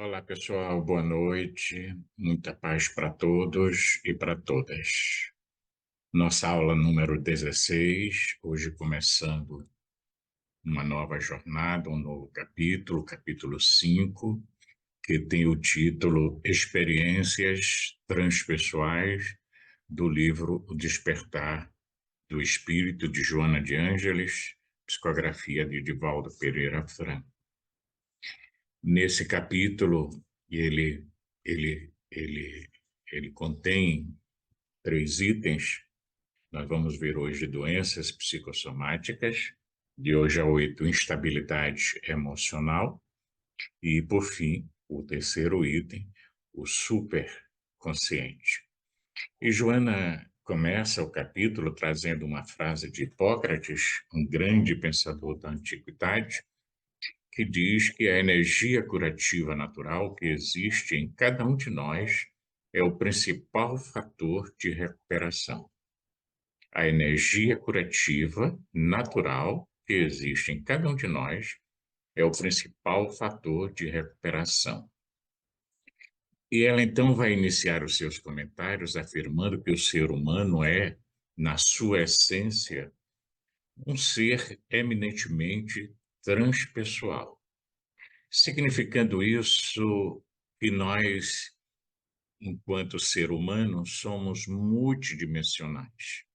Olá, pessoal, boa noite. Muita paz para todos e para todas. Nossa aula número 16, hoje começando uma nova jornada, um novo capítulo, capítulo 5, que tem o título Experiências Transpessoais, do livro O Despertar do Espírito, de Joana de Ângeles, psicografia de Divaldo Pereira Franco. Nesse capítulo, ele, ele, ele contém 3 itens. Nós vamos ver hoje doenças psicossomáticas, de hoje a 8, instabilidade emocional, e, por fim, o terceiro item, o superconsciente. E Joana começa o capítulo trazendo uma frase de Hipócrates, um grande pensador da antiguidade, que diz que a energia curativa natural que existe em cada um de nós é o principal fator de recuperação. A energia curativa natural que existe em cada um de nós é o principal fator de recuperação. E ela então vai iniciar os seus comentários afirmando que o ser humano é, na sua essência, um ser eminentemente transpessoal. Significando isso que nós, enquanto ser humano, somos multidimensionais.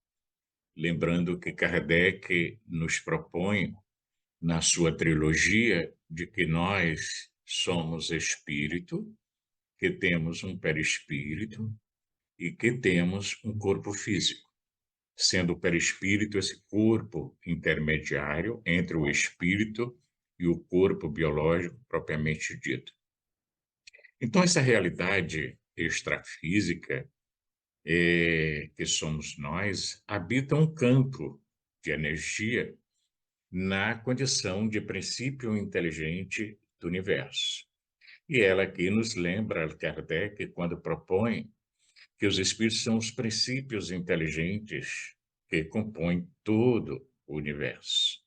Lembrando que Kardec nos propõe, na sua trilogia, de que nós somos espírito, que temos um perispírito e que temos um corpo físico, sendo o perispírito esse corpo intermediário entre o espírito e o corpo biológico propriamente dito. Então, essa realidade extrafísica, que somos nós, habita um campo de energia na condição de princípio inteligente do universo. E ela aqui nos lembra, Kardec, quando propõe que os espíritos são os princípios inteligentes que compõem todo o universo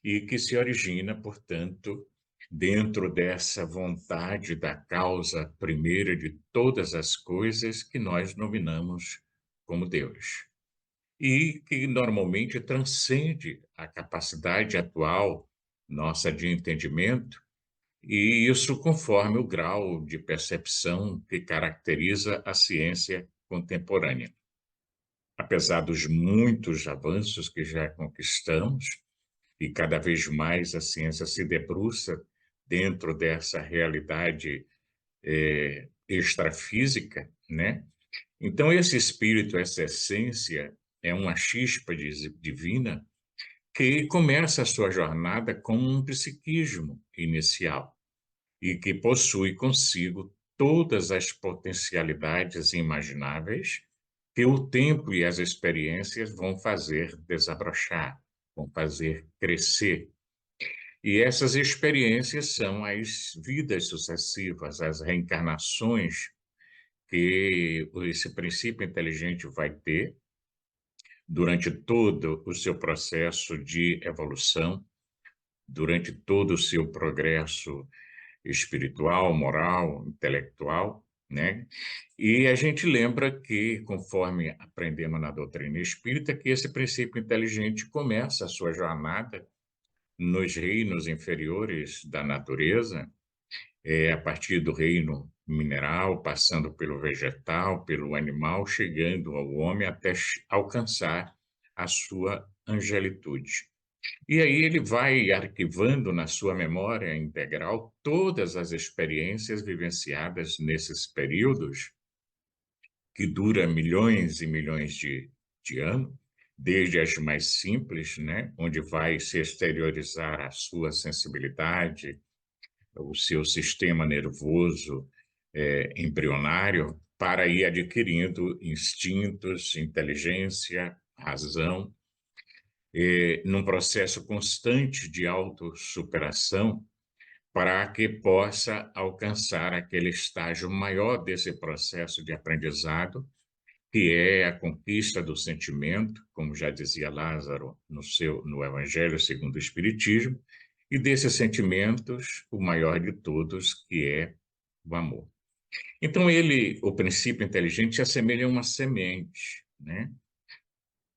e que se origina, portanto, dentro dessa vontade da causa primeira de todas as coisas que nós nominamos como Deus. E que normalmente transcende a capacidade atual nossa de entendimento, e isso conforme o grau de percepção que caracteriza a ciência contemporânea. Apesar dos muitos avanços que já conquistamos, e cada vez mais a ciência se debruça dentro dessa realidade extrafísica, né? Então, esse espírito, essa essência, é uma chispa divina que começa a sua jornada com um psiquismo inicial e que possui consigo todas as potencialidades imagináveis que o tempo e as experiências vão fazer desabrochar, vão fazer crescer. E essas experiências são as vidas sucessivas, as reencarnações que esse princípio inteligente vai ter durante todo o seu processo de evolução, durante todo o seu progresso espiritual, moral, intelectual, né? E a gente lembra que, conforme aprendemos na doutrina espírita, que esse princípio inteligente começa a sua jornada nos reinos inferiores da natureza, a partir do reino mineral, passando pelo vegetal, pelo animal, chegando ao homem até alcançar a sua angelitude. E aí ele vai arquivando na sua memória integral todas as experiências vivenciadas nesses períodos, que dura milhões e milhões de anos, desde as mais simples, né, onde vai se exteriorizar a sua sensibilidade, o seu sistema nervoso embrionário, para ir adquirindo instintos, inteligência, razão, num processo constante de autossuperação, para que possa alcançar aquele estágio maior desse processo de aprendizado, que é a conquista do sentimento, como já dizia Lázaro no Evangelho segundo o Espiritismo, e desses sentimentos, o maior de todos, que é o amor. Então o princípio inteligente, se assemelha a uma semente, né?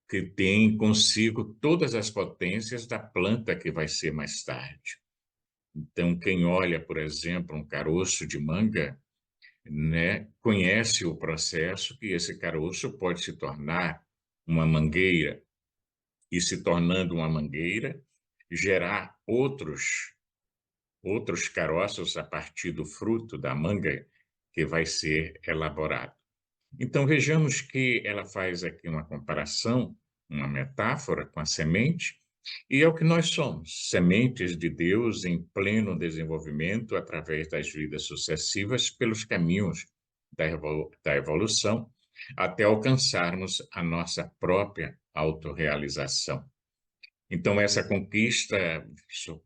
Que tem consigo todas as potências da planta que vai ser mais tarde. Então, quem olha, por exemplo, um caroço de manga, né, conhece o processo que esse caroço pode se tornar uma mangueira, e se tornando uma mangueira, gerar outros caroços a partir do fruto da manga que vai ser elaborado. Então, vejamos que ela faz aqui uma comparação, uma metáfora com a semente, e é o que nós somos, sementes de Deus em pleno desenvolvimento através das vidas sucessivas pelos caminhos da evolução, até alcançarmos a nossa própria autorrealização. Então, essa conquista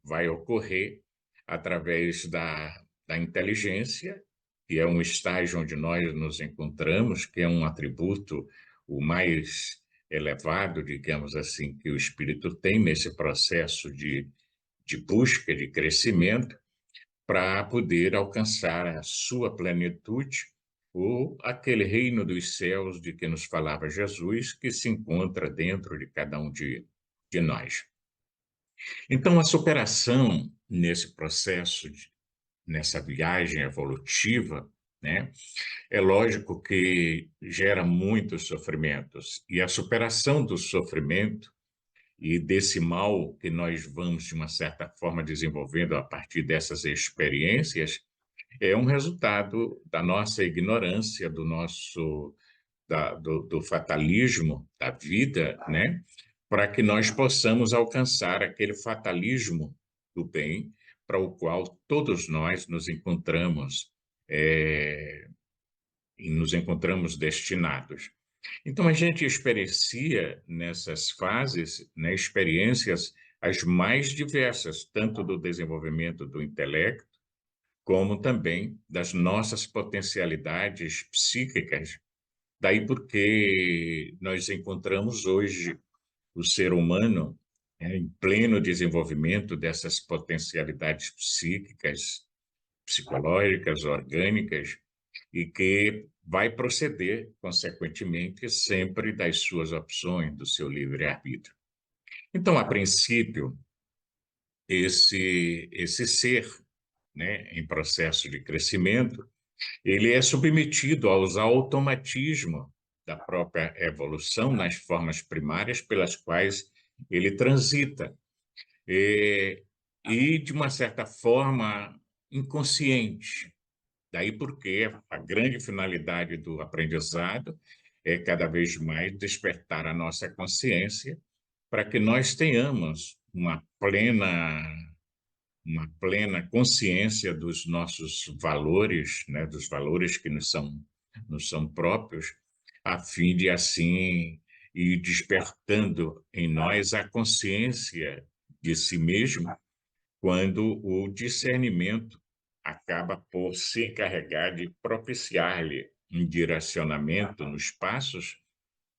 vai ocorrer através da inteligência, que é um estágio onde nós nos encontramos, que é um atributo o mais elevado, digamos assim, que o espírito tem nesse processo de busca, de crescimento, para poder alcançar a sua plenitude, ou aquele reino dos céus de que nos falava Jesus, que se encontra dentro de cada um de nós. Então, a superação nesse processo, nessa viagem evolutiva, né, é lógico que gera muitos sofrimentos. E a superação do sofrimento e desse mal que nós vamos, de uma certa forma, desenvolvendo a partir dessas experiências, é um resultado da nossa ignorância, do fatalismo da vida, né? Para que nós possamos alcançar aquele fatalismo do bem para o qual todos nós nos encontramos destinados. Então, a gente experiencia nessas fases, né, experiências as mais diversas, tanto do desenvolvimento do intelecto, como também das nossas potencialidades psíquicas. Daí porque nós encontramos hoje o ser humano, né, em pleno desenvolvimento dessas potencialidades psíquicas, psicológicas, orgânicas, e que vai proceder, consequentemente, sempre das suas opções, do seu livre-arbítrio. Então, a princípio, esse ser, né, em processo de crescimento, ele é submetido aos automatismos da própria evolução nas formas primárias pelas quais ele transita. E, e de uma certa forma, inconsciente. Daí porque a grande finalidade do aprendizado é cada vez mais despertar a nossa consciência para que nós tenhamos uma plena consciência dos nossos valores, né, dos valores que nos são próprios, a fim de assim ir despertando em nós a consciência de si mesmo, quando o discernimento acaba por se encarregar de propiciar-lhe um direcionamento nos passos,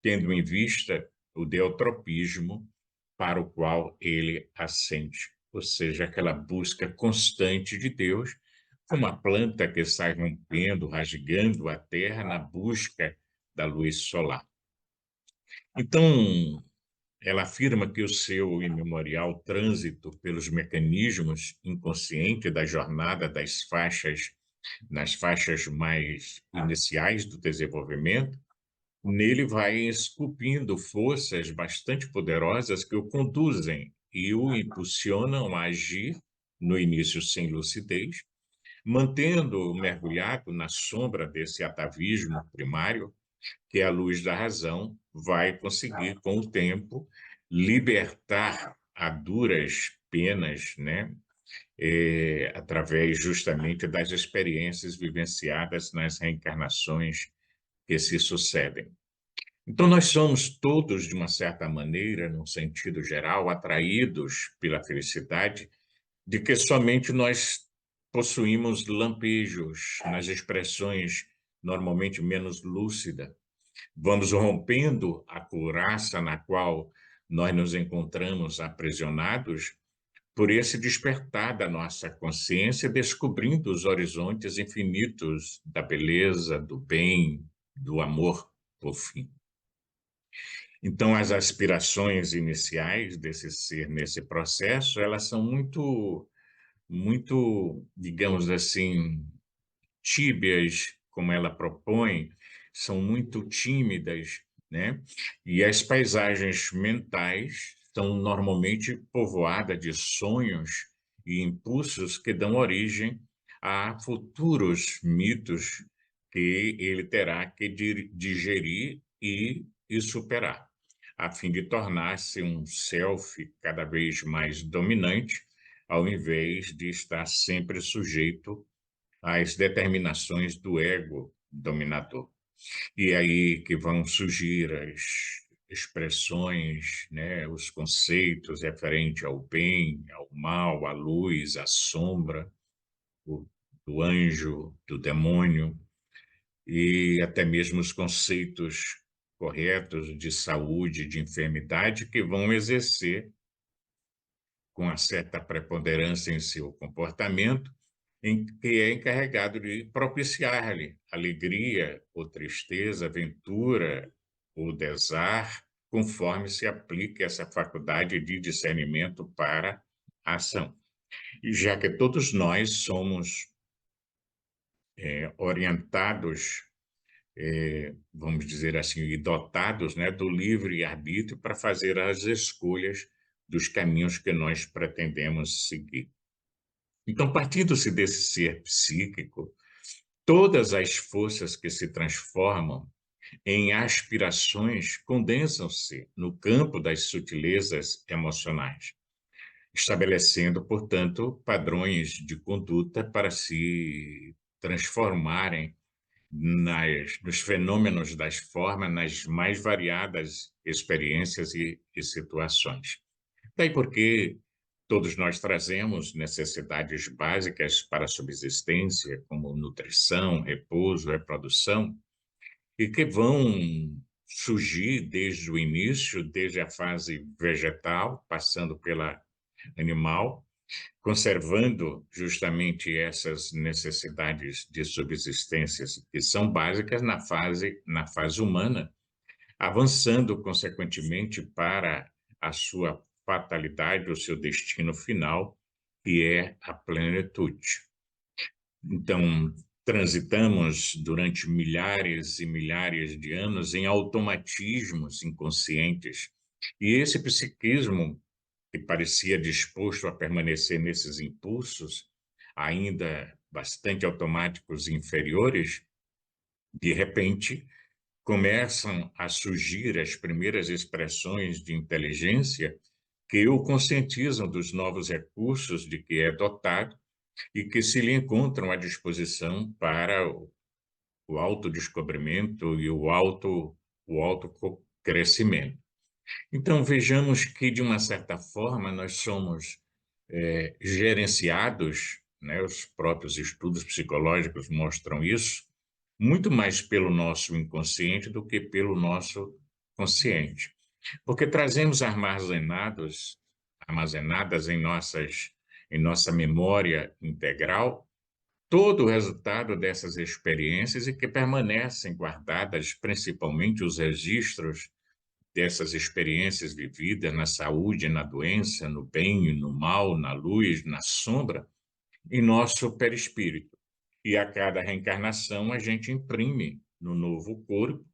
tendo em vista o deutropismo para o qual ele assente, ou seja, aquela busca constante de Deus, como a planta que sai rompendo, rasgando a terra na busca da luz solar. Então, ela afirma que o seu imemorial trânsito pelos mecanismos inconscientes da jornada nas faixas mais iniciais do desenvolvimento, nele vai esculpindo forças bastante poderosas que o conduzem e o impulsionam a agir, no início sem lucidez, mantendo-o mergulhado na sombra desse atavismo primário, que a luz da razão vai conseguir, com o tempo, libertar a duras penas, né? Através justamente das experiências vivenciadas nas reencarnações que se sucedem. Então, nós somos todos, de uma certa maneira, num sentido geral, atraídos pela felicidade, de que somente nós possuímos lampejos nas expressões normalmente menos lúcidas. Vamos rompendo a couraça na qual nós nos encontramos aprisionados, por esse despertar da nossa consciência, descobrindo os horizontes infinitos da beleza, do bem, do amor, por fim. Então, as aspirações iniciais desse ser nesse processo, elas são muito, digamos assim, tíbias, como ela propõe, são muito tímidas, né? E as paisagens mentais são normalmente povoadas de sonhos e impulsos que dão origem a futuros mitos que ele terá que digerir e superar, a fim de tornar-se um self cada vez mais dominante, ao invés de estar sempre sujeito às determinações do ego dominador. E aí que vão surgir as expressões, né, os conceitos referentes ao bem, ao mal, à luz, à sombra, o, do anjo, do demônio, e até mesmo os conceitos corretos de saúde, de enfermidade, que vão exercer com uma certa preponderância em seu comportamento, em que é encarregado de propiciar-lhe alegria ou tristeza, aventura ou desar, conforme se aplique essa faculdade de discernimento para a ação. E já que todos nós somos orientados, vamos dizer assim, e dotados, né, do livre-arbítrio para fazer as escolhas dos caminhos que nós pretendemos seguir. Então, partindo-se desse ser psíquico, todas as forças que se transformam em aspirações condensam-se no campo das sutilezas emocionais, estabelecendo, portanto, padrões de conduta para se transformarem nos fenômenos das formas, nas mais variadas experiências e situações. Daí porque todos nós trazemos necessidades básicas para a subsistência, como nutrição, repouso, reprodução, e que vão surgir desde o início, desde a fase vegetal, passando pela animal, conservando justamente essas necessidades de subsistência que são básicas na fase humana, avançando consequentemente para a sua fatalidade, o seu destino final, que é a plenitude. Então, transitamos durante milhares e milhares de anos em automatismos inconscientes, e esse psiquismo, que parecia disposto a permanecer nesses impulsos, ainda bastante automáticos e inferiores, de repente começam a surgir as primeiras expressões de inteligência que o conscientizam dos novos recursos de que é dotado e que se lhe encontram à disposição para o autodescobrimento e o autocrescimento. Então, vejamos que, de uma certa forma, nós somos gerenciados, né, os próprios estudos psicológicos mostram isso, muito mais pelo nosso inconsciente do que pelo nosso consciente. Porque trazemos armazenadas em nossa memória integral, todo o resultado dessas experiências e que permanecem guardadas, principalmente os registros dessas experiências vividas na saúde, na doença, no bem e no mal, na luz, na sombra, em nosso perispírito. E a cada reencarnação a gente imprime no novo corpo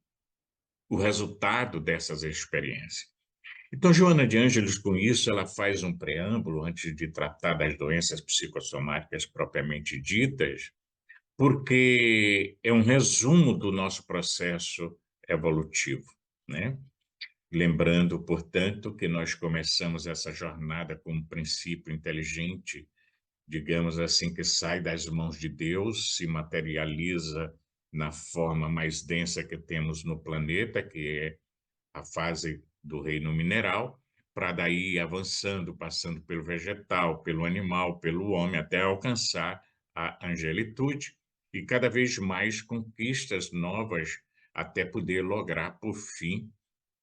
o resultado dessas experiências. Então, Joana de Ângeles, com isso, ela faz um preâmbulo antes de tratar das doenças psicossomáticas propriamente ditas, porque é um resumo do nosso processo evolutivo, né? Lembrando, portanto, que nós começamos essa jornada com um princípio inteligente, digamos assim, que sai das mãos de Deus, se materializa na forma mais densa que temos no planeta, que é a fase do reino mineral, para daí ir avançando, passando pelo vegetal, pelo animal, pelo homem, até alcançar a angelitude e cada vez mais conquistas novas até poder lograr, por fim,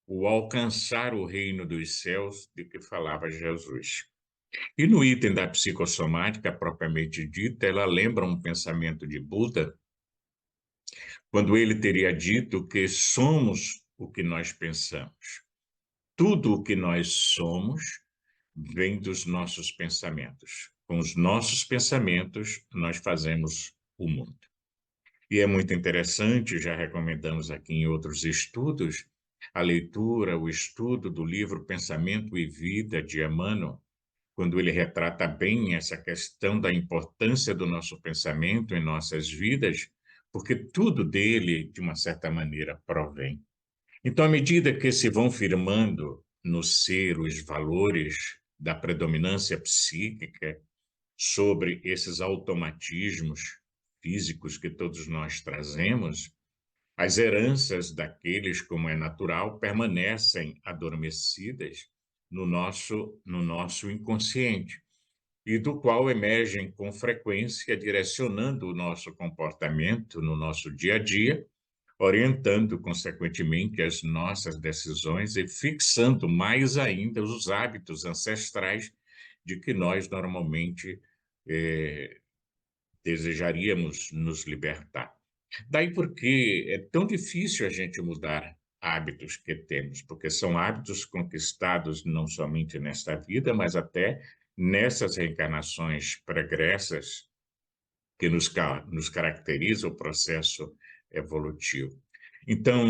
o alcançar o reino dos céus de que falava Jesus. E no item da psicossomática propriamente dita, ela lembra um pensamento de Buda, quando ele teria dito que somos o que nós pensamos. Tudo o que nós somos vem dos nossos pensamentos. Com os nossos pensamentos, nós fazemos o mundo. E é muito interessante, já recomendamos aqui em outros estudos, a leitura, o estudo do livro Pensamento e Vida, de Emmanuel, quando ele retrata bem essa questão da importância do nosso pensamento em nossas vidas, porque tudo dele, de uma certa maneira, provém. Então, à medida que se vão firmando no ser os valores da predominância psíquica sobre esses automatismos físicos que todos nós trazemos, as heranças daqueles, como é natural, permanecem adormecidas no nosso inconsciente, e do qual emergem com frequência, direcionando o nosso comportamento no nosso dia a dia, orientando, consequentemente, as nossas decisões e fixando mais ainda os hábitos ancestrais de que nós normalmente eh, desejaríamos nos libertar. Daí porque é tão difícil a gente mudar hábitos que temos, porque são hábitos conquistados não somente nesta vida, mas até nessas reencarnações pregressas que nos caracteriza o processo evolutivo. Então,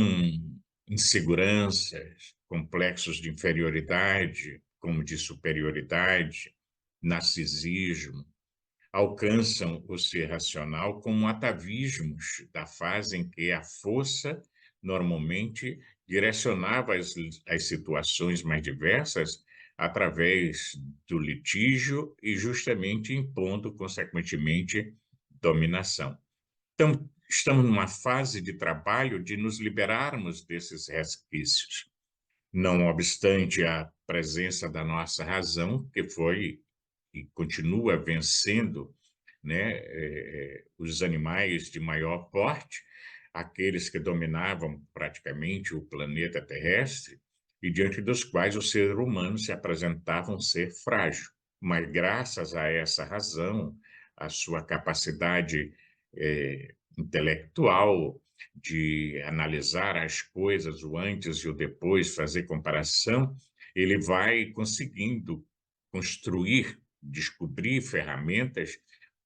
inseguranças, complexos de inferioridade, como de superioridade, narcisismo, alcançam o ser racional como atavismos da fase em que a força normalmente direcionava as situações mais diversas através do litígio e justamente impondo, consequentemente, dominação. Então, estamos numa fase de trabalho de nos liberarmos desses resquícios, não obstante a presença da nossa razão, que foi e continua vencendo, né, os animais de maior porte, aqueles que dominavam praticamente o planeta terrestre e diante dos quais o ser humano se apresentava um ser frágil. Mas graças a essa razão, a sua capacidade intelectual de analisar as coisas, o antes e o depois, fazer comparação, ele vai conseguindo construir, descobrir ferramentas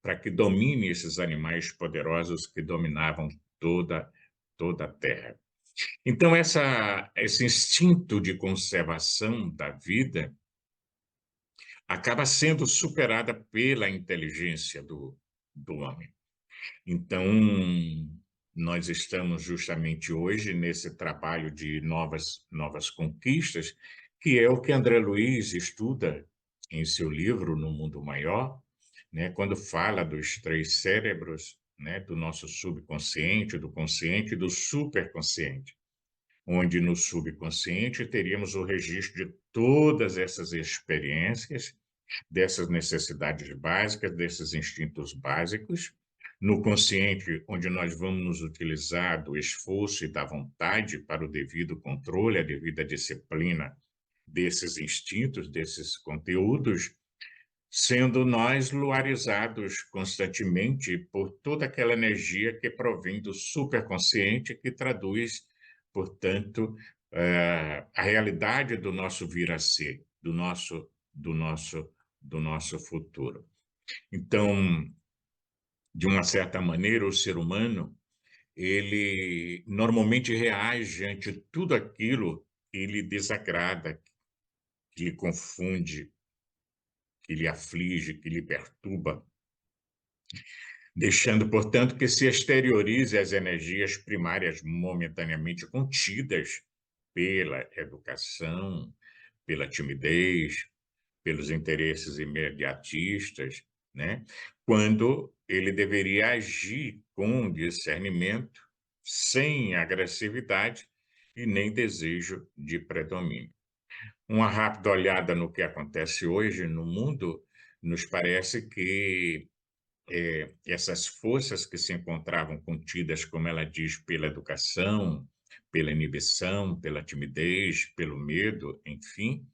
para que domine esses animais poderosos que dominavam toda a Terra. Então, esse instinto de conservação da vida acaba sendo superada pela inteligência do homem. Então, nós estamos justamente hoje nesse trabalho de novas conquistas, que é o que André Luiz estuda em seu livro No Mundo Maior, né, quando fala dos três cérebros, né, do nosso subconsciente, do consciente e do superconsciente, onde no subconsciente teríamos o registro de todas essas experiências, dessas necessidades básicas, desses instintos básicos, no consciente, onde nós vamos nos utilizar do esforço e da vontade para o devido controle, a devida disciplina desses instintos, desses conteúdos, sendo nós luarizados constantemente por toda aquela energia que provém do superconsciente, que traduz, portanto, a realidade do nosso vir a ser, do nosso futuro. Então, de uma certa maneira, o ser humano, ele normalmente reage ante tudo aquilo que lhe desagrada, que lhe confunde, que lhe aflige, que lhe perturba, deixando, portanto, que se exteriorize as energias primárias momentaneamente contidas pela educação, pela timidez, pelos interesses imediatistas, né? Quando ele deveria agir com discernimento, sem agressividade e nem desejo de predomínio. Uma rápida olhada no que acontece hoje no mundo nos parece que essas forças que se encontravam contidas, como ela diz, pela educação, pela inibição, pela timidez, pelo medo, enfim,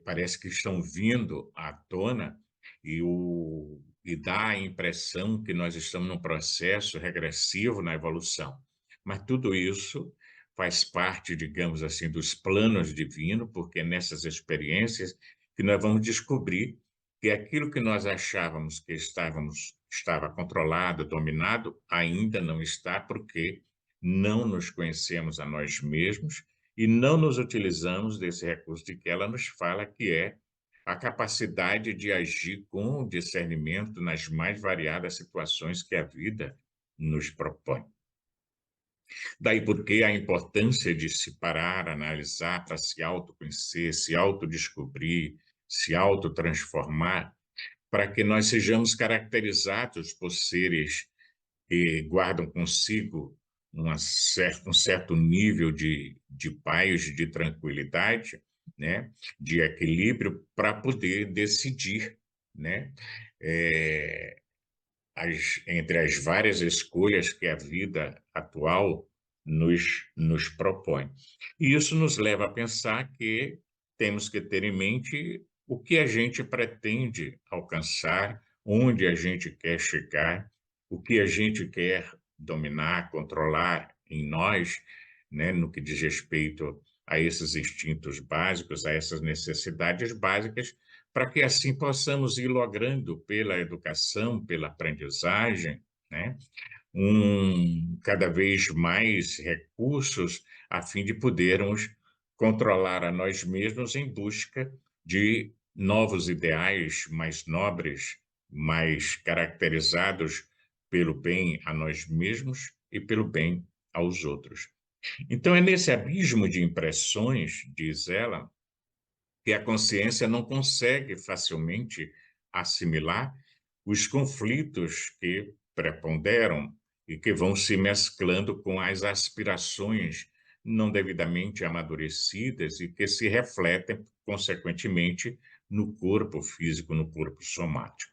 parece que estão vindo à tona e dá a impressão que nós estamos num processo regressivo na evolução. Mas tudo isso faz parte, digamos assim, dos planos divinos, porque é nessas experiências que nós vamos descobrir que aquilo que nós achávamos que estava controlado, dominado, ainda não está, porque não nos conhecemos a nós mesmos e não nos utilizamos desse recurso de que ela nos fala, que é a capacidade de agir com discernimento nas mais variadas situações que a vida nos propõe. Daí porque a importância de se parar, analisar para se autoconhecer, se autodescobrir, se autotransformar, para que nós sejamos caracterizados por seres que guardam consigo um certo nível de paz, de tranquilidade, né? De equilíbrio, para poder decidir, né? Eh, Entre as várias escolhas que a vida atual nos propõe. E isso nos leva a pensar que temos que ter em mente o que a gente pretende alcançar, onde a gente quer chegar, o que a gente quer dominar, controlar em nós, né, no que diz respeito a esses instintos básicos, a essas necessidades básicas, para que assim possamos ir logrando pela educação, pela aprendizagem, né, cada vez mais recursos a fim de podermos controlar a nós mesmos em busca de novos ideais mais nobres, mais caracterizados pelo bem a nós mesmos e pelo bem aos outros. Então, é nesse abismo de impressões, diz ela, que a consciência não consegue facilmente assimilar os conflitos que preponderam e que vão se mesclando com as aspirações não devidamente amadurecidas e que se refletem, consequentemente, no corpo físico, no corpo somático,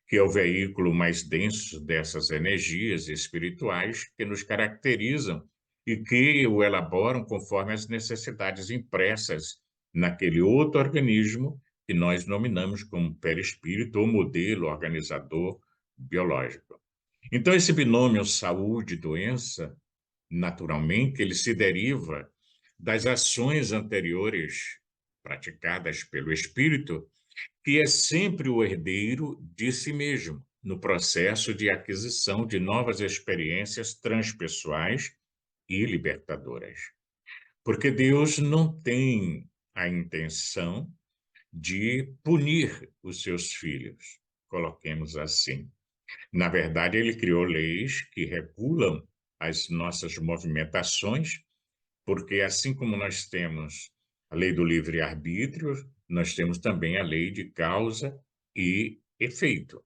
que é o veículo mais denso dessas energias espirituais que nos caracterizam e que o elaboram conforme as necessidades impressas naquele outro organismo que nós nominamos como perispírito ou modelo organizador biológico. Então, esse binômio saúde e doença, naturalmente, ele se deriva das ações anteriores praticadas pelo espírito, que é sempre o herdeiro de si mesmo, no processo de aquisição de novas experiências transpessoais e libertadoras. Porque Deus não tem a intenção de punir os seus filhos, coloquemos assim. Na verdade, ele criou leis que regulam as nossas movimentações, porque assim como nós temos a lei do livre-arbítrio, nós temos também a lei de causa e efeito.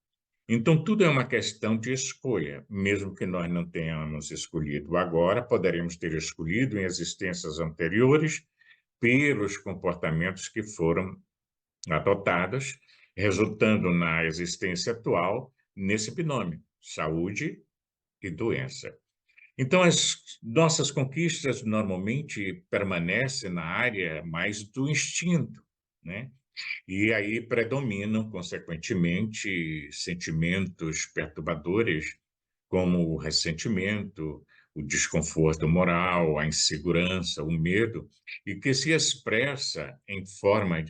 Então, tudo é uma questão de escolha. Mesmo que nós não tenhamos escolhido agora, poderemos ter escolhido em existências anteriores pelos comportamentos que foram adotados, resultando na existência atual nesse binômio, saúde e doença. Então, as nossas conquistas normalmente permanecem na área mais do instinto, né? E aí predominam, consequentemente, sentimentos perturbadores, como o ressentimento, o desconforto moral, a insegurança, o medo, e que se expressa em forma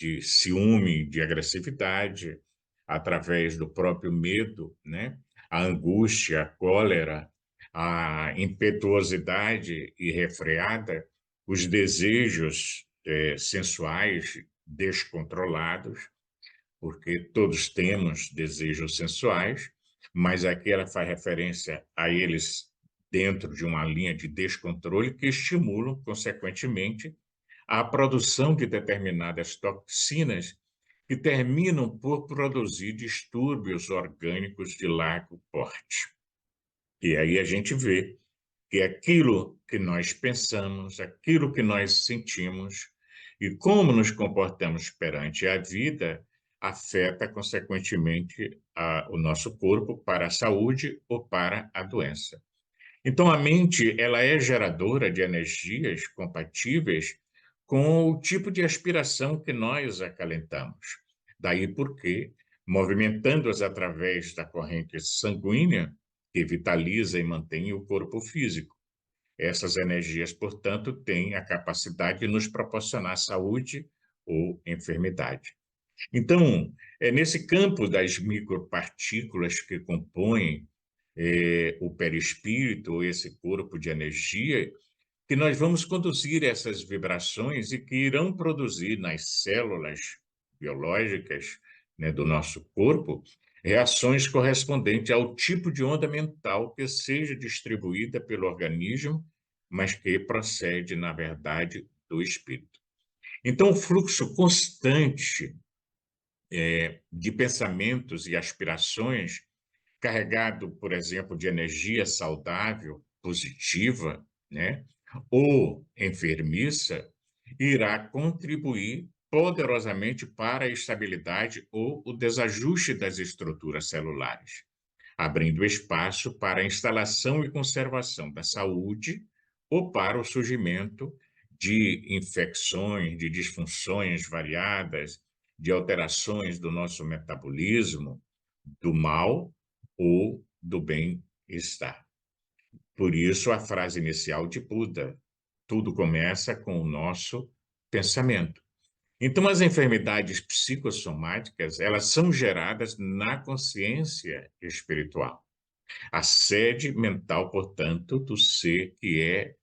de ciúme, de agressividade, através do próprio medo, né? A angústia, a cólera, a impetuosidade irrefreada, os desejos sensuais descontrolados, porque todos temos desejos sensuais, mas aqui ela faz referência a eles dentro de uma linha de descontrole que estimulam, consequentemente, a produção de determinadas toxinas que terminam por produzir distúrbios orgânicos de largo porte. E aí a gente vê que aquilo que nós pensamos, aquilo que nós sentimos e como nos comportamos perante a vida afeta, consequentemente, o nosso corpo para a saúde ou para a doença. Então, a mente, ela é geradora de energias compatíveis com o tipo de aspiração que nós acalentamos. Daí porque, movimentando-as através da corrente sanguínea, que vitaliza e mantém o corpo físico. Essas energias, portanto, têm a capacidade de nos proporcionar saúde ou enfermidade. Então, é nesse campo das micropartículas que compõem o perispírito, ou esse corpo de energia, que nós vamos conduzir essas vibrações e que irão produzir nas células biológicas, né, do nosso corpo reações correspondentes ao tipo de onda mental que seja distribuída pelo organismo, mas que procede, na verdade, do espírito. Então, o fluxo constante de pensamentos e aspirações, carregado, por exemplo, de energia saudável, positiva, né, ou enfermiça, irá contribuir poderosamente para a estabilidade ou o desajuste das estruturas celulares, abrindo espaço para a instalação e conservação da saúde ou para o surgimento de infecções, de disfunções variadas, de alterações do nosso metabolismo, do mal ou do bem-estar. Por isso, a frase inicial de Buda: tudo começa com o nosso pensamento. Então, as enfermidades psicossomáticas, elas são geradas na consciência espiritual. A sede mental, portanto, do ser que é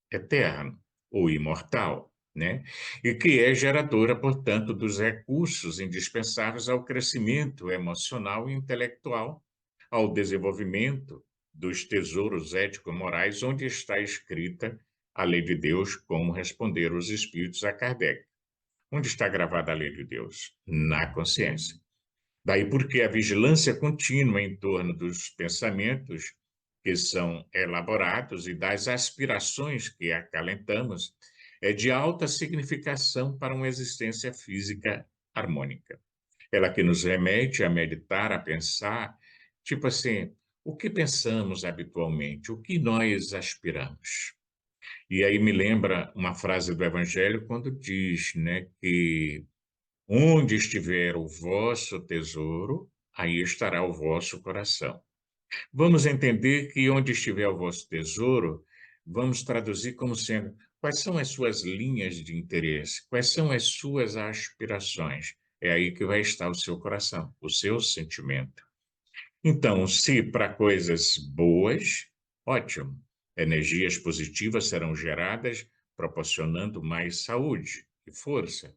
eterno ou imortal, né? E que é geradora, portanto, dos recursos indispensáveis ao crescimento emocional e intelectual, ao desenvolvimento dos tesouros ético-morais, onde está escrita a lei de Deus, como responderam os espíritos a Kardec. Onde está gravada a lei de Deus? Na consciência. Daí porque a vigilância contínua em torno dos pensamentos que são elaborados e das aspirações que acalentamos é de alta significação para uma existência física harmônica. Ela que nos remete a meditar, a pensar, tipo assim, o que pensamos habitualmente, o que nós aspiramos. E aí me lembra uma frase do Evangelho quando diz, né, que onde estiver o vosso tesouro, aí estará o vosso coração. Vamos entender que onde estiver o vosso tesouro, vamos traduzir como sendo quais são as suas linhas de interesse, quais são as suas aspirações. É aí que vai estar o seu coração, o seu sentimento. Então, se para coisas boas, ótimo. Energias positivas serão geradas, proporcionando mais saúde e força.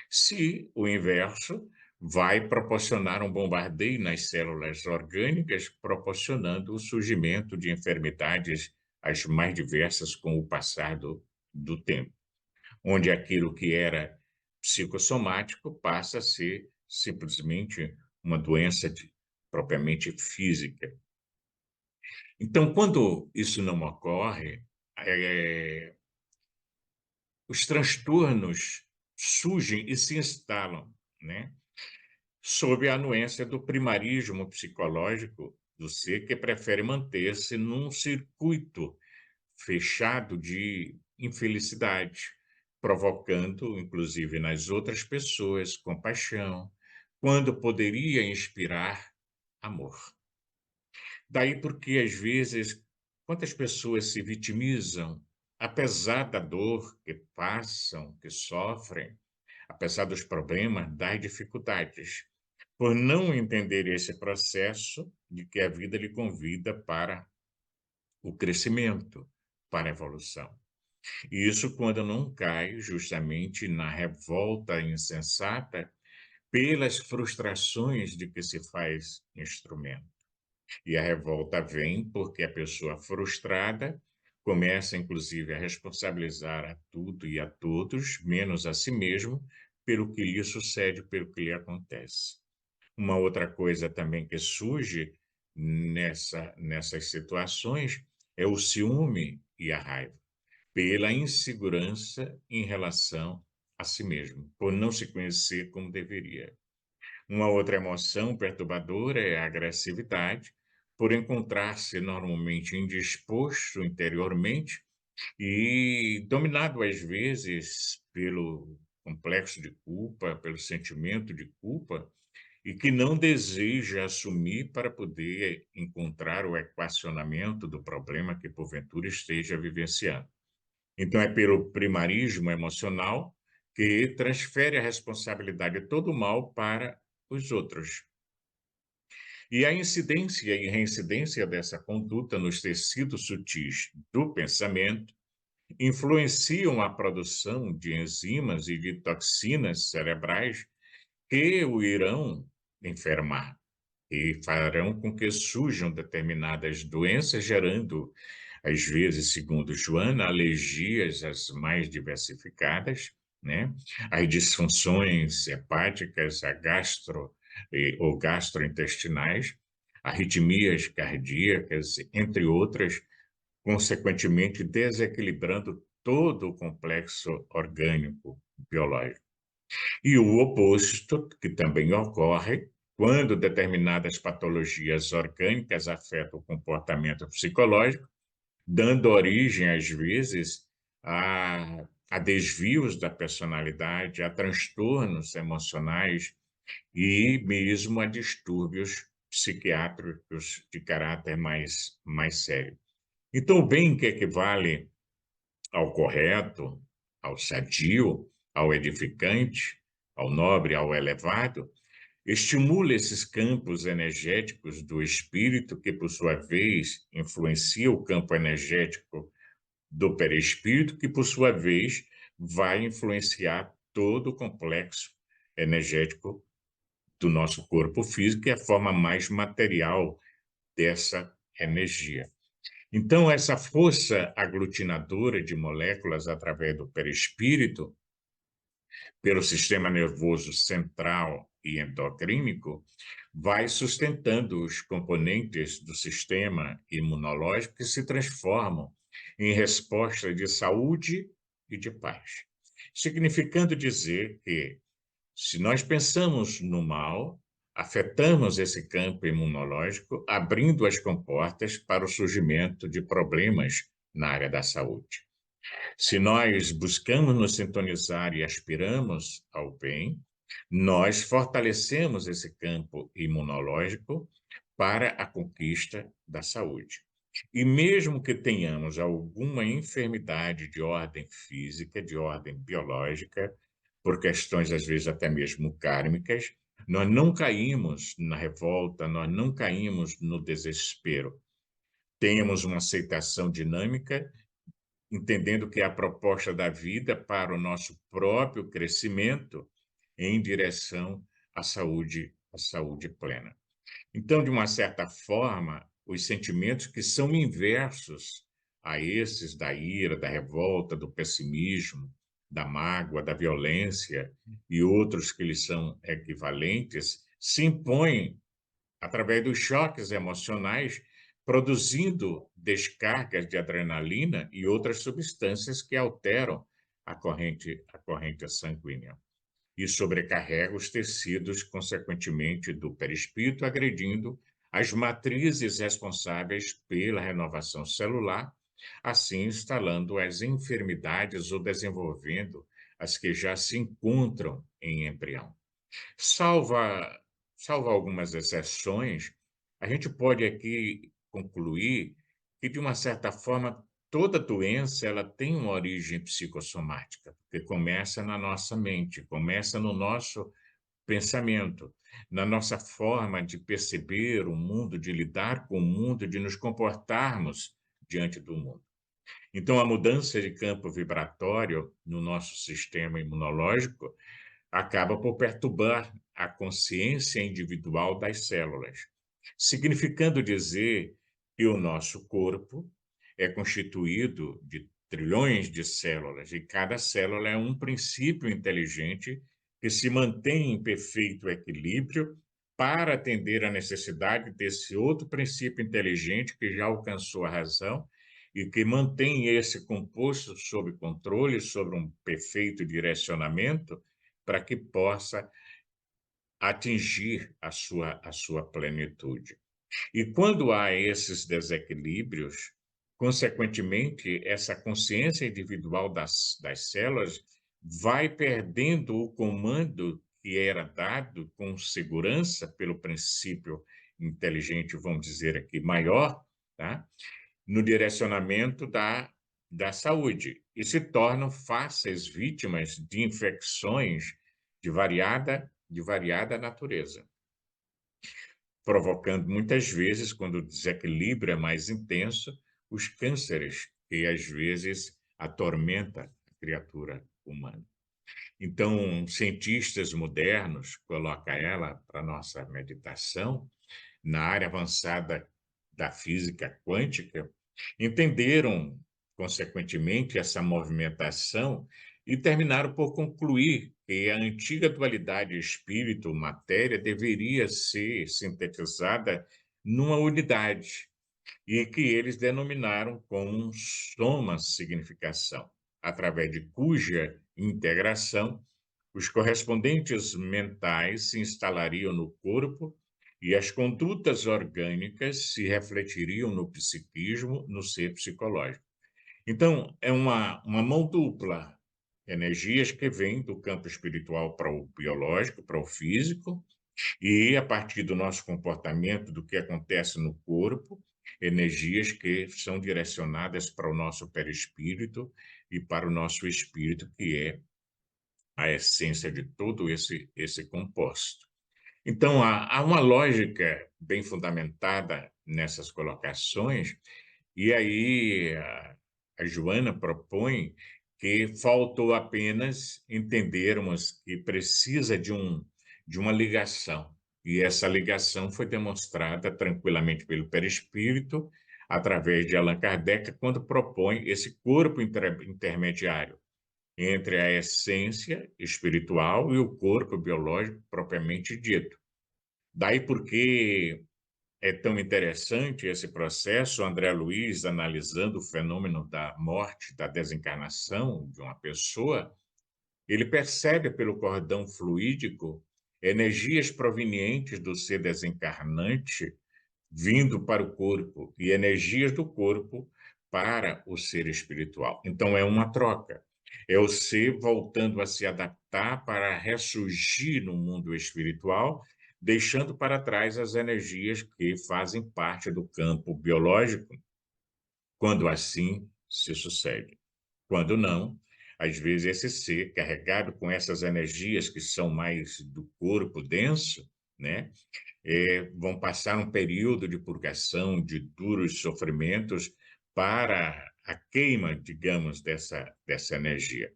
Se o inverso, vai proporcionar um bombardeio nas células orgânicas, proporcionando o surgimento de enfermidades as mais diversas com o passar do tempo, onde aquilo que era psicossomático passa a ser simplesmente uma doença propriamente física. Então, quando isso não ocorre, eh, os transtornos surgem e se instalam, né? Sob a anuência do primarismo psicológico do ser que prefere manter-se num circuito fechado de infelicidade, provocando, inclusive nas outras pessoas, compaixão, quando poderia inspirar amor. Daí porque, às vezes, quantas pessoas se vitimizam, apesar da dor que passam, que sofrem, apesar dos problemas, das dificuldades, por não entender esse processo de que a vida lhe convida para o crescimento, para a evolução. E isso quando não cai justamente na revolta insensata pelas frustrações de que se faz instrumento. E a revolta vem porque a pessoa frustrada começa, inclusive, a responsabilizar a tudo e a todos, menos a si mesmo, pelo que lhe sucede, pelo que lhe acontece. Uma outra coisa também que surge nessas situações é o ciúme e a raiva, pela insegurança em relação a si mesmo, por não se conhecer como deveria. Uma outra emoção perturbadora é a agressividade, por encontrar-se normalmente indisposto interiormente e dominado às vezes pelo complexo de culpa, pelo sentimento de culpa, e que não deseja assumir para poder encontrar o equacionamento do problema que porventura esteja vivenciando. Então, é pelo primarismo emocional que transfere a responsabilidade de todo o mal para os outros. E a incidência e reincidência dessa conduta nos tecidos sutis do pensamento influenciam a produção de enzimas e de toxinas cerebrais que o irão enfermar e farão com que surjam determinadas doenças, gerando, às vezes, segundo Joana, alergias as mais diversificadas, né? As disfunções hepáticas, ou gastrointestinais, arritmias cardíacas, entre outras, consequentemente desequilibrando todo o complexo orgânico biológico. E o oposto, que também ocorre, quando determinadas patologias orgânicas afetam o comportamento psicológico, dando origem, às vezes, a desvios da personalidade, a transtornos emocionais e mesmo a distúrbios psiquiátricos de caráter mais sério. Então, o bem que equivale ao correto, ao sadio, ao edificante, ao nobre, ao elevado, estimula esses campos energéticos do espírito, que, por sua vez, influencia o campo energético do perispírito, que, por sua vez, vai influenciar todo o complexo energético do nosso corpo físico, que é a forma mais material dessa energia. Então, essa força aglutinadora de moléculas através do perispírito, pelo sistema nervoso central e endocrínico, vai sustentando os componentes do sistema imunológico que se transformam em resposta de saúde e de paz. Significando dizer que, se nós pensamos no mal, afetamos esse campo imunológico, abrindo as comportas para o surgimento de problemas na área da saúde. Se nós buscamos nos sintonizar e aspiramos ao bem, nós fortalecemos esse campo imunológico para a conquista da saúde. E mesmo que tenhamos alguma enfermidade de ordem física, de ordem biológica, por questões às vezes até mesmo kármicas, nós não caímos na revolta, nós não caímos no desespero. Temos uma aceitação dinâmica, entendendo que é a proposta da vida para o nosso próprio crescimento em direção à saúde plena. Então, de uma certa forma, os sentimentos que são inversos a esses da ira, da revolta, do pessimismo, da mágoa, da violência e outros que lhes são equivalentes, se impõem através dos choques emocionais, produzindo descargas de adrenalina e outras substâncias que alteram a corrente sanguínea e sobrecarrega os tecidos, consequentemente, do perispírito, agredindo as matrizes responsáveis pela renovação celular, assim instalando as enfermidades ou desenvolvendo as que já se encontram em embrião. Salva, salva algumas exceções, a gente pode aqui concluir que, de uma certa forma, toda doença ela tem uma origem psicossomática, porque começa na nossa mente, começa no nosso pensamento, na nossa forma de perceber o mundo, de lidar com o mundo, de nos comportarmos diante do mundo. Então, a mudança de campo vibratório no nosso sistema imunológico acaba por perturbar a consciência individual das células, significando dizer que o nosso corpo é constituído de trilhões de células, e cada célula é um princípio inteligente que se mantém em perfeito equilíbrio para atender à necessidade desse outro princípio inteligente que já alcançou a razão e que mantém esse composto sob controle, sobre um perfeito direcionamento, para que possa atingir a sua plenitude. E quando há esses desequilíbrios, Consequentemente, essa consciência individual das células vai perdendo o comando que era dado com segurança pelo princípio inteligente, vamos dizer aqui, maior, tá? No direcionamento da saúde e se tornam fáceis vítimas de infecções de variada natureza, provocando muitas vezes, quando o desequilíbrio é mais intenso, os cânceres que às vezes atormenta a criatura humana. Então, cientistas modernos colocam ela para nossa meditação na área avançada da física quântica, entenderam, consequentemente, essa movimentação e terminaram por concluir que a antiga dualidade espírito-matéria deveria ser sintetizada numa unidade, e que eles denominaram como soma significação, através de cuja integração os correspondentes mentais se instalariam no corpo e as condutas orgânicas se refletiriam no psiquismo, no ser psicológico. Então, é uma mão dupla, energias que vêm do campo espiritual para o biológico, para o físico, e a partir do nosso comportamento, do que acontece no corpo, energias que são direcionadas para o nosso perispírito e para o nosso espírito, que é a essência de todo esse composto. Então, há uma lógica bem fundamentada nessas colocações, e aí a Joana propõe que faltou apenas entendermos que precisa de uma ligação, e essa ligação foi demonstrada tranquilamente pelo perispírito, através de Allan Kardec, quando propõe esse corpo intermediário entre a essência espiritual e o corpo biológico propriamente dito. Daí porque é tão interessante esse processo, André Luiz analisando o fenômeno da morte, da desencarnação de uma pessoa, ele percebe pelo cordão fluídico energias provenientes do ser desencarnante vindo para o corpo e energias do corpo para o ser espiritual. Então é uma troca. É o ser voltando a se adaptar para ressurgir no mundo espiritual, deixando para trás as energias que fazem parte do campo biológico, quando assim se sucede. Quando não, às vezes esse ser carregado com essas energias que são mais do corpo denso, né? Vão passar um período de purgação, de duros sofrimentos para a queima, digamos, dessa energia.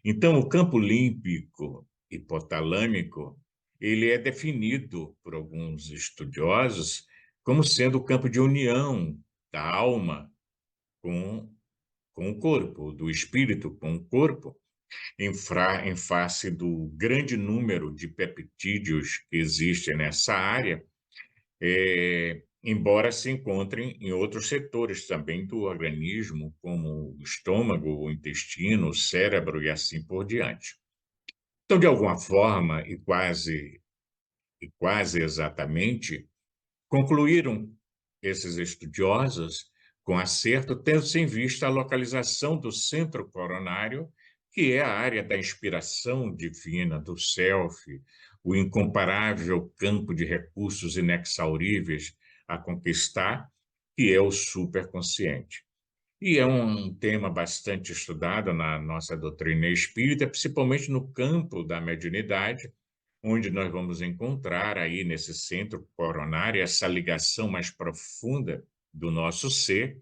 Então, o campo límbico hipotalâmico, ele é definido por alguns estudiosos como sendo o campo de união da alma com, com o corpo, do espírito com o corpo, em face do grande número de peptídeos que existem nessa área, embora se encontrem em outros setores também do organismo, como o estômago, o intestino, o cérebro e assim por diante. Então, de alguma forma, e quase exatamente, concluíram esses estudiosos com acerto, tendo-se em vista a localização do centro coronário, que é a área da inspiração divina, do self, o incomparável campo de recursos inexauríveis a conquistar, que é o superconsciente. E é um tema bastante estudado na nossa doutrina espírita, principalmente no campo da mediunidade, onde nós vamos encontrar aí nesse centro coronário essa ligação mais profunda do nosso ser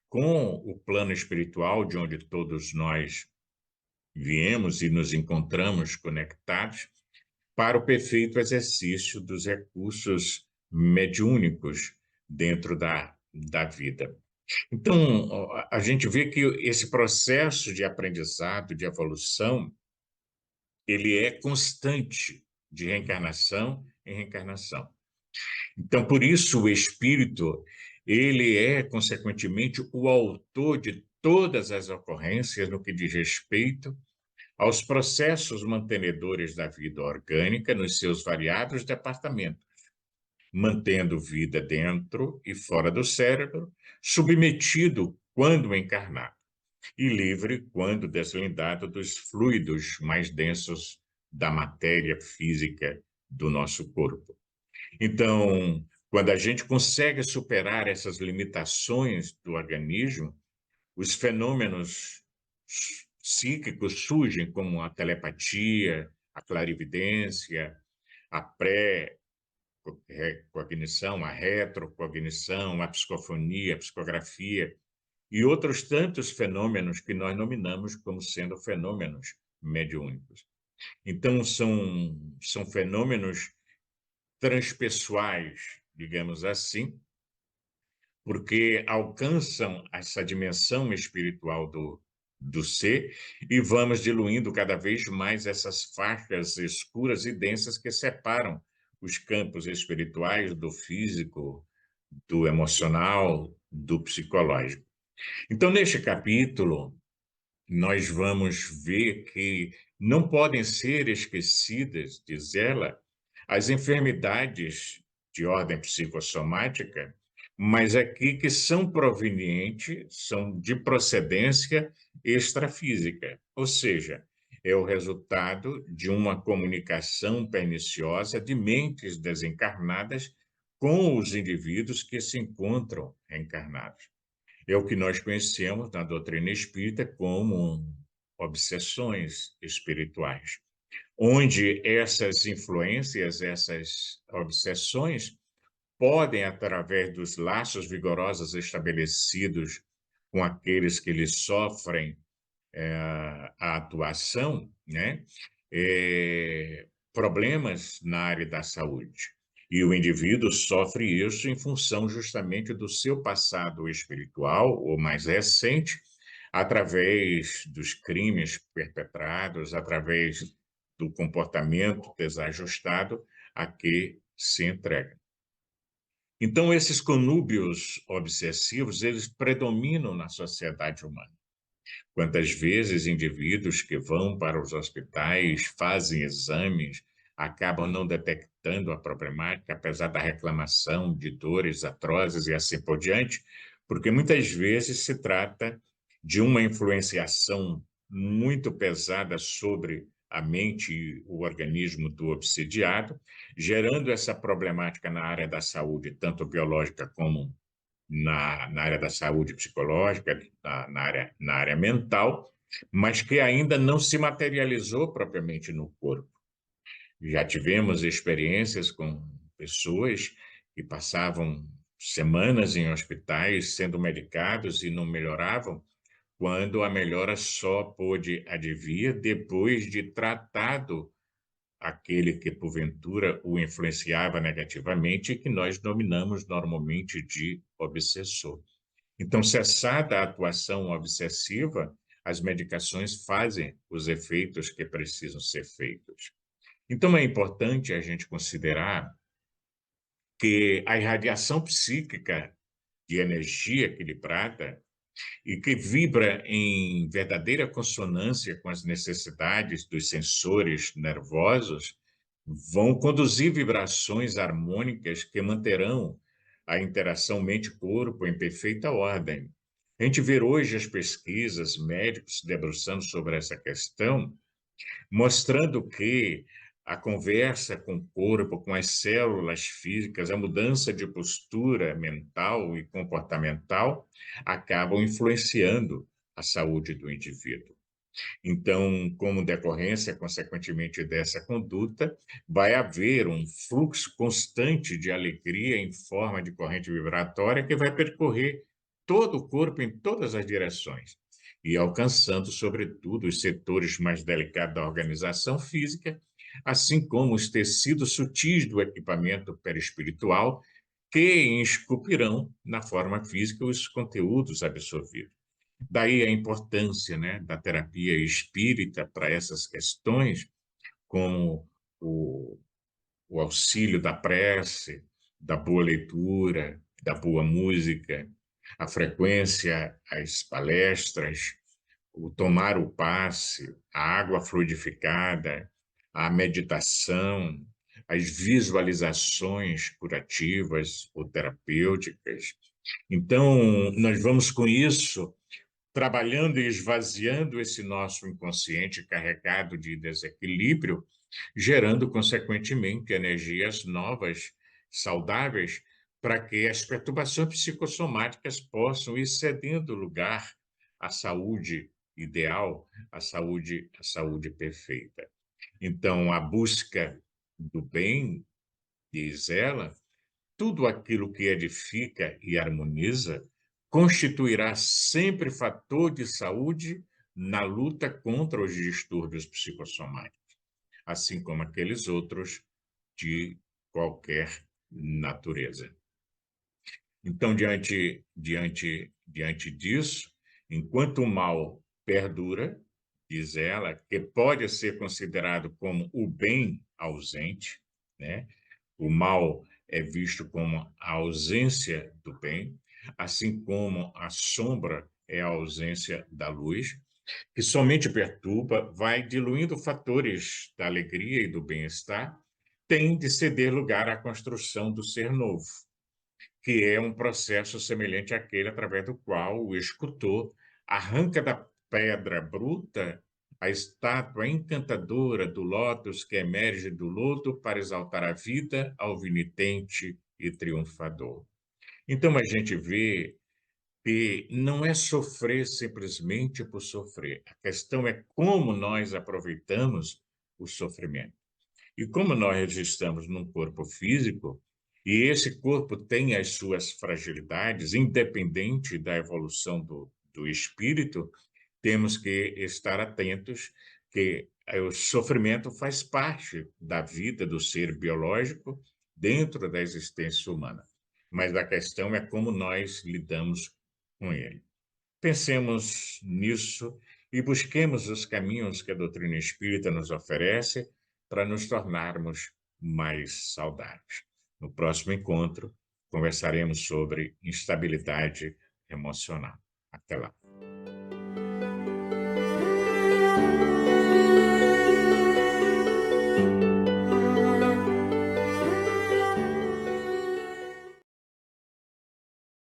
com o plano espiritual, de onde todos nós viemos e nos encontramos conectados, para o perfeito exercício dos recursos mediúnicos dentro da vida. Então, a gente vê que esse processo de aprendizado, de evolução, ele é constante, de reencarnação em reencarnação. Então, por isso, o espírito, ele é, consequentemente, o autor de todas as ocorrências no que diz respeito aos processos mantenedores da vida orgânica nos seus variados departamentos, mantendo vida dentro e fora do cérebro, submetido quando encarnado, e livre quando deslindado dos fluidos mais densos da matéria física do nosso corpo. Então, quando a gente consegue superar essas limitações do organismo, os fenômenos psíquicos surgem, como a telepatia, a clarividência, a pré-cognição, a retrocognição, a psicofonia, a psicografia e outros tantos fenômenos que nós nominamos como sendo fenômenos mediúnicos. Então, são fenômenos transpessoais, digamos assim, porque alcançam essa dimensão espiritual do ser e vamos diluindo cada vez mais essas faixas escuras e densas que separam os campos espirituais do físico, do emocional, do psicológico. Então, neste capítulo, nós vamos ver que não podem ser esquecidas, diz ela, as enfermidades de ordem psicossomática, mas aqui que são provenientes, são de procedência extrafísica, ou seja, é o resultado de uma comunicação perniciosa de mentes desencarnadas com os indivíduos que se encontram encarnados. É o que nós conhecemos na doutrina espírita como obsessões espirituais, onde essas influências, essas obsessões, podem, através dos laços vigorosos estabelecidos com aqueles que lhes sofrem a atuação, né? Problemas na área da saúde. E o indivíduo sofre isso em função justamente do seu passado espiritual, ou mais recente, através dos crimes perpetrados, através do comportamento desajustado a que se entrega. Então, esses conúbios obsessivos, eles predominam na sociedade humana. Quantas vezes indivíduos que vão para os hospitais, fazem exames, acabam não detectando a problemática, apesar da reclamação de dores atrozes e assim por diante, porque muitas vezes se trata de uma influenciação muito pesada sobre a mente e o organismo do obsidiado, gerando essa problemática na área da saúde, tanto biológica como na área da saúde psicológica, na área mental, mas que ainda não se materializou propriamente no corpo. Já tivemos experiências com pessoas que passavam semanas em hospitais sendo medicados e não melhoravam, quando a melhora só pôde advir depois de tratado aquele que porventura o influenciava negativamente e que nós dominamos normalmente de obsessor. Então, cessada a atuação obsessiva, as medicações fazem os efeitos que precisam ser feitos. Então, é importante a gente considerar que a irradiação psíquica de energia equilibrada e que vibra em verdadeira consonância com as necessidades dos sensores nervosos, vão conduzir vibrações harmônicas que manterão a interação mente-corpo em perfeita ordem. A gente vê hoje as pesquisas, médicos se debruçando sobre essa questão, mostrando que a conversa com o corpo, com as células físicas, a mudança de postura mental e comportamental acabam influenciando a saúde do indivíduo. Então, como decorrência, consequentemente, dessa conduta, vai haver um fluxo constante de alegria em forma de corrente vibratória que vai percorrer todo o corpo em todas as direções e alcançando, sobretudo, os setores mais delicados da organização física, assim como os tecidos sutis do equipamento perispiritual, que esculpirão na forma física os conteúdos absorvidos. Daí a importância, né, da terapia espírita para essas questões, como o, o auxílio da prece, da boa leitura, da boa música, a frequência às palestras, o tomar o passe, a água fluidificada, a meditação, as visualizações curativas ou terapêuticas, Então, nós vamos com isso trabalhando e esvaziando esse nosso inconsciente carregado de desequilíbrio, gerando, consequentemente, energias novas, saudáveis, para que as perturbações psicossomáticas possam ir cedendo lugar à saúde ideal, à saúde perfeita. Então, a busca do bem, diz ela, tudo aquilo que edifica e harmoniza constituirá sempre fator de saúde na luta contra os distúrbios psicossomáticos, assim como aqueles outros de qualquer natureza. Então, diante disso, enquanto o mal perdura, diz ela, que pode ser considerado como o bem ausente, né? O mal é visto como a ausência do bem, assim como a sombra é a ausência da luz, que somente perturba, vai diluindo fatores da alegria e do bem-estar, tem de ceder lugar à construção do ser novo, que é um processo semelhante àquele através do qual o escultor arranca da pedra bruta a estátua encantadora do lótus que emerge do lodo para exaltar a vida ao vinitente e triunfador. Então a gente vê que não é sofrer simplesmente por sofrer. A questão é como nós aproveitamos o sofrimento. E como nós estamos num corpo físico, e esse corpo tem as suas fragilidades, independente da evolução do espírito, temos que estar atentos que o sofrimento faz parte da vida do ser biológico dentro da existência humana. Mas a questão é como nós lidamos com ele. Pensemos nisso e busquemos os caminhos que a doutrina espírita nos oferece para nos tornarmos mais saudáveis. No próximo encontro, conversaremos sobre instabilidade emocional. Até lá.